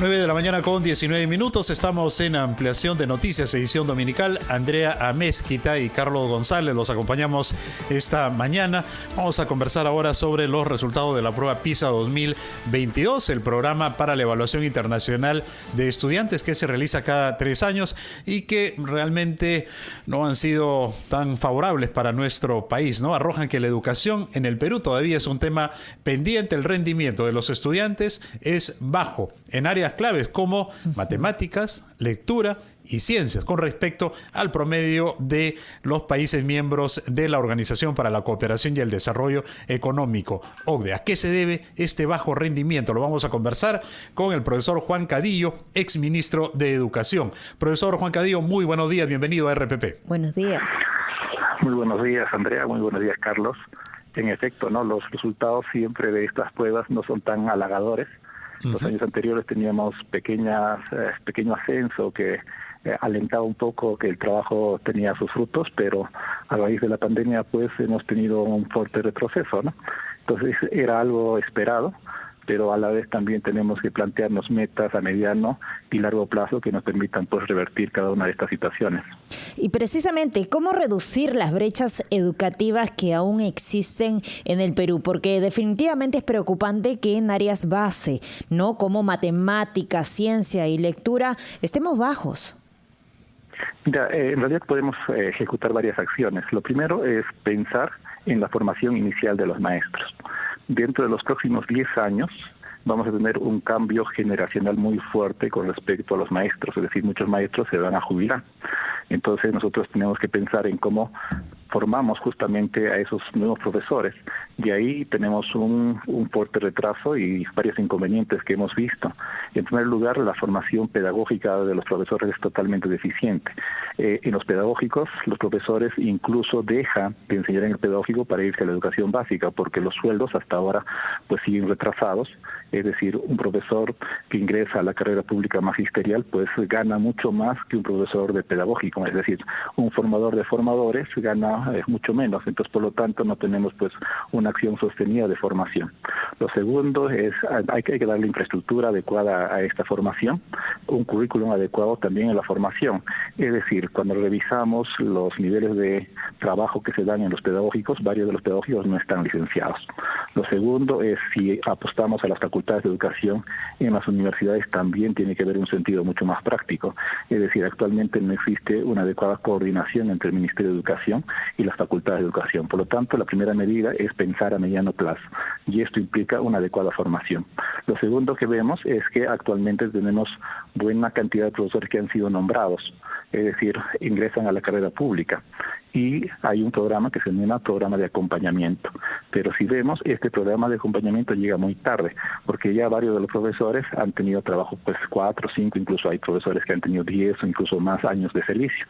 9 de la mañana con 19 minutos. Estamos en ampliación de noticias, edición dominical. Andrea Amezquita y Carlos González los acompañamos esta mañana. Vamos a conversar ahora sobre los resultados de la prueba PISA 2022, el programa para la evaluación internacional de estudiantes que se realiza cada 3 años y que realmente no han sido tan favorables para nuestro país, ¿no? Arrojan que la educación en el Perú todavía es un tema pendiente. El rendimiento de los estudiantes es bajo en áreas claves como matemáticas, lectura y ciencias con respecto al promedio de los países miembros de la Organización para la Cooperación y el Desarrollo Económico, OCDE. ¿A qué se debe este bajo rendimiento? Lo vamos a conversar con el profesor Juan Cadillo, exministro de Educación. Profesor Juan Cadillo, muy buenos días, bienvenido a RPP. Buenos días. Muy buenos días, Andrea, muy buenos días, Carlos. En efecto, ¿no? Los resultados siempre de estas pruebas no son tan halagadores. Los años anteriores teníamos pequeño ascenso que alentaba un poco que el trabajo tenía sus frutos, pero a raíz de la pandemia pues hemos tenido un fuerte retroceso, ¿no? Entonces era algo esperado, pero a la vez también tenemos que plantearnos metas a mediano y largo plazo que nos permitan pues revertir cada una de estas situaciones. Y precisamente, ¿cómo reducir las brechas educativas que aún existen en el Perú? Porque definitivamente es preocupante que en áreas base, ¿no? Como matemáticas, ciencia y lectura, estemos bajos. Mira, en realidad podemos ejecutar varias acciones. Lo primero es pensar en la formación inicial de los maestros. Dentro de los próximos 10 años vamos a tener un cambio generacional muy fuerte con respecto a los maestros, es decir, muchos maestros se van a jubilar. Entonces nosotros tenemos que pensar en cómo formamos justamente a esos nuevos profesores. Y ahí tenemos un fuerte retraso y varios inconvenientes que hemos visto. En primer lugar, la formación pedagógica de los profesores es totalmente deficiente. En los pedagógicos, los profesores incluso dejan de enseñar en el pedagógico para irse a la educación básica, porque los sueldos hasta ahora pues siguen retrasados. Es decir, un profesor que ingresa a la carrera pública magisterial pues gana mucho más que un profesor de pedagógico. Es decir, un formador de formadores gana mucho menos. Entonces, por lo tanto, no tenemos pues una acción sostenida de formación. Lo segundo es hay que darle infraestructura adecuada a esta formación, un currículum adecuado también en la formación. Es decir, cuando revisamos los niveles de trabajo que se dan en los pedagógicos, varios de los pedagógicos no están licenciados. Lo segundo es si apostamos a las facultades de educación en las universidades también tiene que haber un sentido mucho más práctico. Es decir, actualmente no existe una adecuada coordinación entre el Ministerio de Educación y las facultades de educación. Por lo tanto, la primera medida es pensar a mediano plazo y esto implica una adecuada formación. Lo segundo que vemos es que actualmente tenemos buena cantidad de profesores que han sido nombrados, es decir, ingresan a la carrera pública y hay un programa que se denomina programa de acompañamiento. Pero si vemos, este programa de acompañamiento llega muy tarde, porque ya varios de los profesores han tenido trabajo pues 4, 5, incluso hay profesores que han tenido 10 o incluso más años de servicio.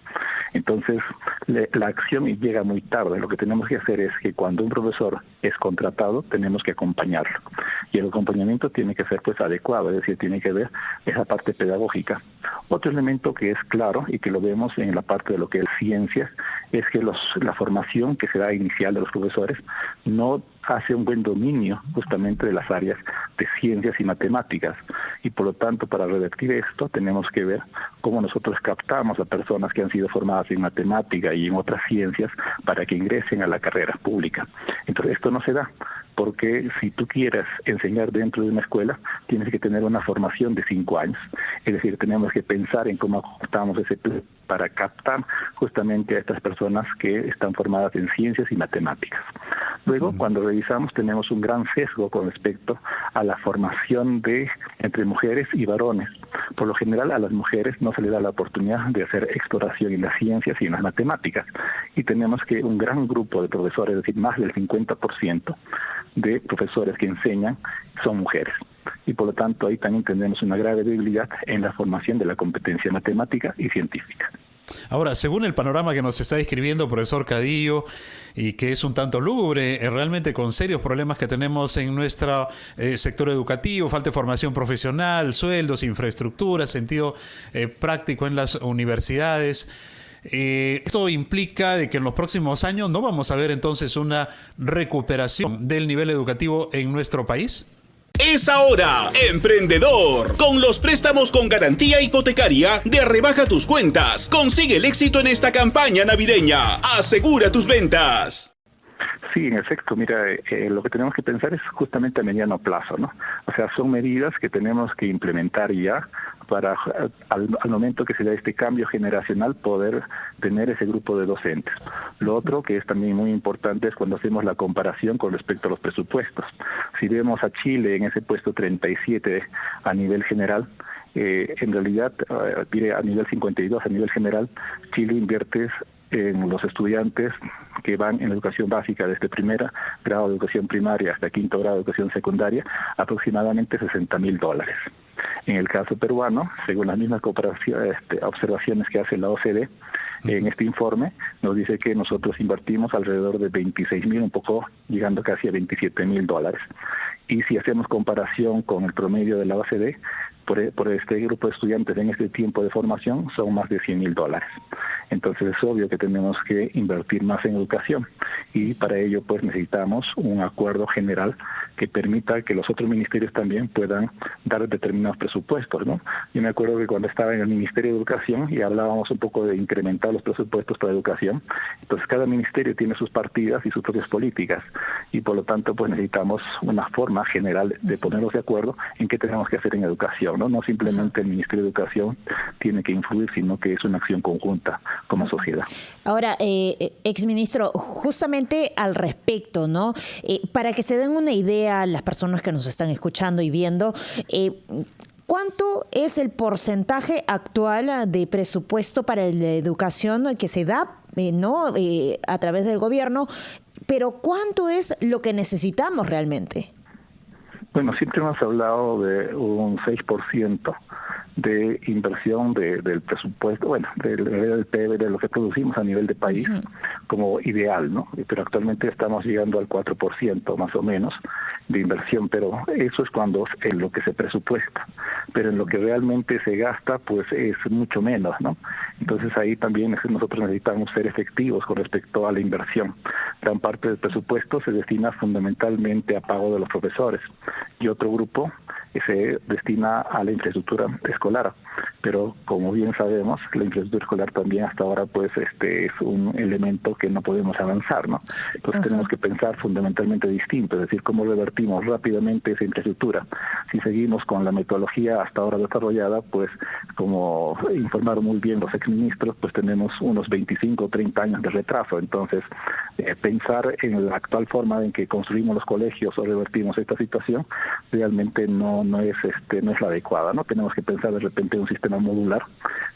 Entonces, la acción llega muy tarde. Lo que tenemos que hacer es que cuando un profesor es contratado, tenemos que acompañarlo. Y el acompañamiento tiene que ser pues adecuado, es decir, tiene que ver esa parte pedagógica. Otro elemento que es claro y que lo vemos en la parte de lo que es ciencias, es que la formación que se da inicial de los profesores no hace un buen dominio justamente de las áreas de ciencias y matemáticas. Y por lo tanto, para revertir esto, tenemos que ver cómo nosotros captamos a personas que han sido formadas en matemática y en otras ciencias para que ingresen a la carrera pública. Entonces, esto no se da, porque si tú quieres enseñar dentro de una escuela, tienes que tener una formación de 5 años. Es decir, tenemos que pensar en cómo ajustamos ese plan para captar justamente a estas personas que están formadas en ciencias y matemáticas. Luego, cuando revisamos, tenemos un gran sesgo con respecto a la formación entre mujeres y varones. Por lo general, a las mujeres no se les da la oportunidad de hacer exploración en las ciencias y en las matemáticas. Y tenemos que un gran grupo de profesores, es decir, más del 50% de profesores que enseñan son mujeres. Y por lo tanto, ahí también tenemos una grave debilidad en la formación de la competencia matemática y científica. Ahora, según el panorama que nos está describiendo profesor Cadillo, y que es un tanto lúgubre, realmente con serios problemas que tenemos en nuestro sector educativo, falta de formación profesional, sueldos, infraestructura, sentido práctico en las universidades. Esto implica de que en los próximos años no vamos a ver entonces una recuperación del nivel educativo en nuestro país. es ahora. Emprendedor. Con los préstamos con garantía hipotecaria de Rebaja tus Cuentas. Consigue el éxito en esta campaña navideña. Asegura tus ventas. Sí, en efecto, mira, lo que tenemos que pensar es justamente a mediano plazo, ¿no? O sea, son medidas que tenemos que implementar ya para al momento que se da este cambio generacional poder tener ese grupo de docentes. Lo otro que es también muy importante es cuando hacemos la comparación con respecto a los presupuestos. Si vemos a Chile en ese puesto 37 a nivel general, en realidad, a nivel 52, a nivel general, Chile invierte en los estudiantes que van en educación básica desde primer grado de educación primaria hasta quinto grado de educación secundaria, aproximadamente $60,000. En el caso peruano, según las mismas observaciones que hace la OCDE, en este informe nos dice que nosotros invertimos alrededor de 26,000, un poco llegando casi a $27,000. Y si hacemos comparación con el promedio de la OCDE, por este grupo de estudiantes en este tiempo de formación son más de $100,000. Entonces es obvio que tenemos que invertir más en educación y para ello pues necesitamos un acuerdo general que permita que los otros ministerios también puedan dar determinados presupuestos, ¿no? Yo me acuerdo que cuando estaba en el Ministerio de Educación y hablábamos un poco de incrementar los presupuestos para educación, entonces cada ministerio tiene sus partidas y sus propias políticas y por lo tanto pues necesitamos una forma general de ponernos de acuerdo en qué tenemos que hacer en educación, ¿no? No simplemente el Ministerio de Educación tiene que influir, sino que es una acción conjunta como sociedad. Ahora, exministro, justamente al respecto, ¿no? Para que se den una idea las personas que nos están escuchando y viendo, ¿cuánto es el porcentaje actual de presupuesto para la educación que se da, a través del gobierno? Pero ¿cuánto es lo que necesitamos realmente? Bueno, siempre hemos hablado de un 6% de inversión del presupuesto, bueno, del PIB, de lo que producimos a nivel de país, como ideal, ¿no? Pero actualmente estamos llegando al 4% más o menos de inversión, pero eso es cuando en lo que se presupuesta, pero en lo que realmente se gasta, pues es mucho menos, ¿no? Entonces ahí también nosotros necesitamos ser efectivos con respecto a la inversión. Gran parte del presupuesto se destina fundamentalmente a pago de los profesores y otro grupo se destina a la infraestructura escolar, pero como bien sabemos, la infraestructura escolar también hasta ahora pues es un elemento que no podemos avanzar, ¿no? Entonces tenemos que pensar fundamentalmente distinto, es decir, cómo revertimos rápidamente esa infraestructura. Si seguimos con la metodología hasta ahora desarrollada, pues como informaron muy bien los exministros, pues tenemos unos 25 o 30 años de retraso. Entonces pensar en la actual forma en que construimos los colegios o revertimos esta situación realmente no es la adecuada, ¿no? Tenemos que pensar de repente en un sistema modular.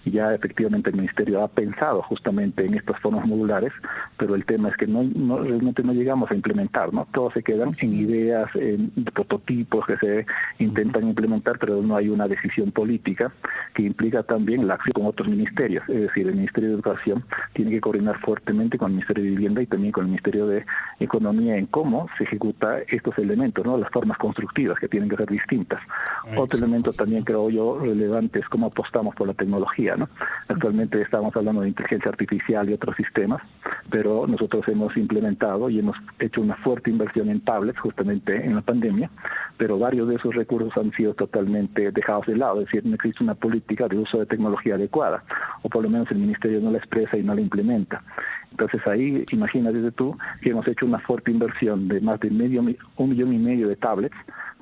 Ya efectivamente el ministerio ha pensado justamente en estas formas modulares, pero el tema es que realmente no llegamos a implementar, ¿no? Todos se quedan en ideas, en prototipos que se intentan implementar, pero no hay una decisión política que implica también la acción con otros ministerios. Es decir, el Ministerio de Educación tiene que coordinar fuertemente con el Ministerio de Vivienda y también con el Ministerio de Economía en cómo se ejecuta estos elementos, ¿no? Las formas constructivas que tienen que ser distintas. Otro elemento también creo yo relevante es cómo apostamos por la tecnología, ¿no? Actualmente estamos hablando de inteligencia artificial y otros sistemas, pero nosotros hemos implementado y hemos hecho una fuerte inversión en tablets justamente en la pandemia, pero varios de esos recursos han sido totalmente dejados de lado, es decir, no existe una política de uso de tecnología adecuada, o por lo menos el ministerio no la expresa y no la implementa. Entonces ahí, imagínate tú que hemos hecho una fuerte inversión de más de 1,5 millones de tablets,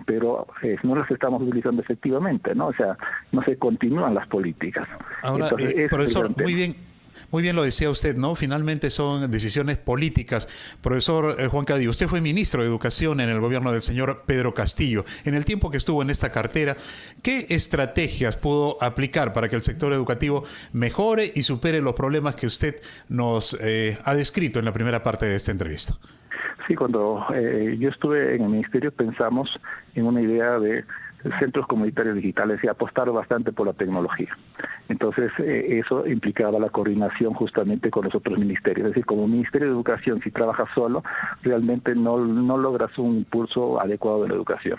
pero no las estamos utilizando efectivamente, ¿no? O sea, no se continúan las políticas. Ahora, entonces, profesor, muy bien lo decía usted, ¿no? Finalmente son decisiones políticas. Profesor Juan Cadí, usted fue ministro de Educación en el gobierno del señor Pedro Castillo. En el tiempo que estuvo en esta cartera, ¿qué estrategias pudo aplicar para que el sector educativo mejore y supere los problemas que usted nos ha descrito en la primera parte de esta entrevista? Sí, cuando yo estuve en el ministerio pensamos en una idea de centros comunitarios digitales y apostar bastante por la tecnología. Entonces, eso implicaba la coordinación justamente con los otros ministerios. Es decir, como Ministerio de Educación, si trabajas solo, realmente no logras un impulso adecuado de la educación.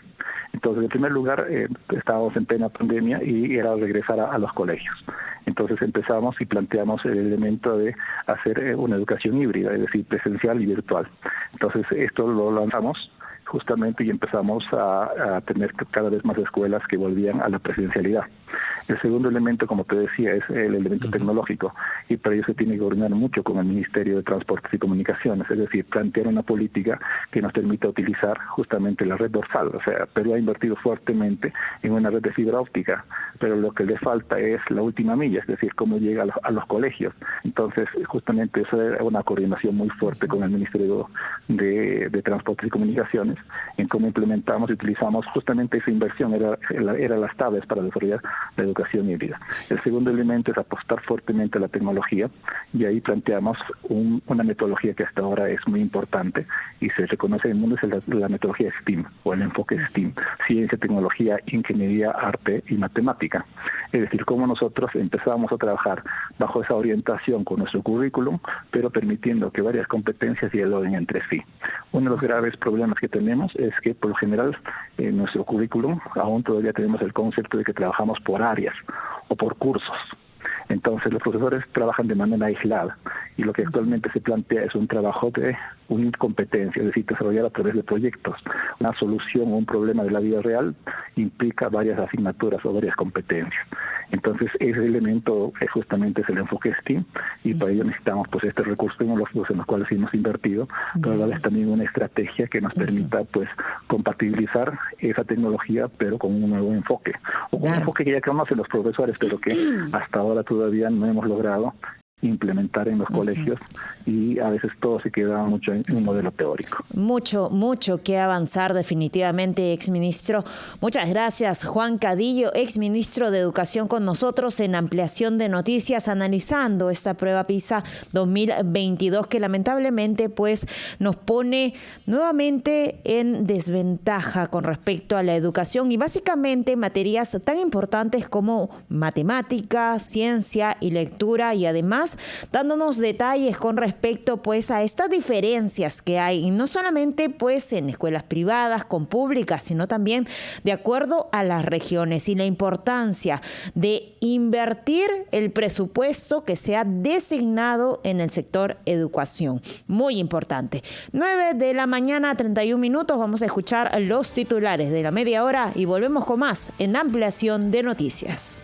Entonces, en primer lugar, estábamos en plena pandemia y era regresar a los colegios. Entonces empezamos y planteamos el elemento de hacer una educación híbrida, es decir, presencial y virtual. Entonces, esto lo lanzamos justamente y empezamos a tener cada vez más escuelas que volvían a la presencialidad. El segundo elemento, como te decía, es el elemento tecnológico, y para ello se tiene que coordinar mucho con el Ministerio de Transportes y Comunicaciones, es decir, plantear una política que nos permita utilizar justamente la red dorsal. O sea, Perú ha invertido fuertemente en una red de fibra óptica, pero lo que le falta es la última milla, es decir, cómo llega a los colegios. Entonces, justamente eso era una coordinación muy fuerte con el Ministerio de Transportes y Comunicaciones, en cómo implementamos y utilizamos justamente esa inversión, era las tablas para desarrollar la educación híbrida. El segundo elemento es apostar fuertemente a la tecnología, y ahí planteamos una metodología que hasta ahora es muy importante y se reconoce en el mundo, es la metodología STEAM, o el enfoque STEAM: ciencia, tecnología, ingeniería, arte y matemática. Es decir, cómo nosotros empezamos a trabajar bajo esa orientación con nuestro currículum, pero permitiendo que varias competencias dialoguen entre sí. Uno de los graves problemas que tenemos es que, por lo general, en nuestro currículum aún todavía tenemos el concepto de que trabajamos por áreas o por cursos. Entonces los profesores trabajan de manera aislada, y lo que actualmente se plantea es un trabajo de unir competencias, es decir, desarrollar a través de proyectos. Una solución o un problema de la vida real implica varias asignaturas o varias competencias. Entonces ese elemento justamente es el enfoque STEAM, y para ello necesitamos pues estos recursos tecnológicos en los cuales hemos invertido, pero a la vez también una estrategia que nos permita pues compatibilizar esa tecnología, pero con un nuevo enfoque, o con un enfoque que ya conocen los profesores, pero que hasta ahora todavía no hemos logrado implementar en los colegios, y a veces todo se queda mucho en un modelo teórico. Mucho que avanzar definitivamente, exministro. Muchas gracias, Juan Cadillo, exministro de Educación, con nosotros en Ampliación de Noticias, analizando esta prueba PISA 2022 que lamentablemente pues nos pone nuevamente en desventaja con respecto a la educación, y básicamente materias tan importantes como matemáticas, ciencia y lectura, y además dándonos detalles con respecto pues a estas diferencias que hay, y no solamente pues en escuelas privadas con públicas, sino también de acuerdo a las regiones, y la importancia de invertir el presupuesto que sea designado en el sector educación. Muy importante. 9:00 a.m, 31 minutos. Vamos a escuchar los titulares de la media hora y volvemos con más en Ampliación de Noticias.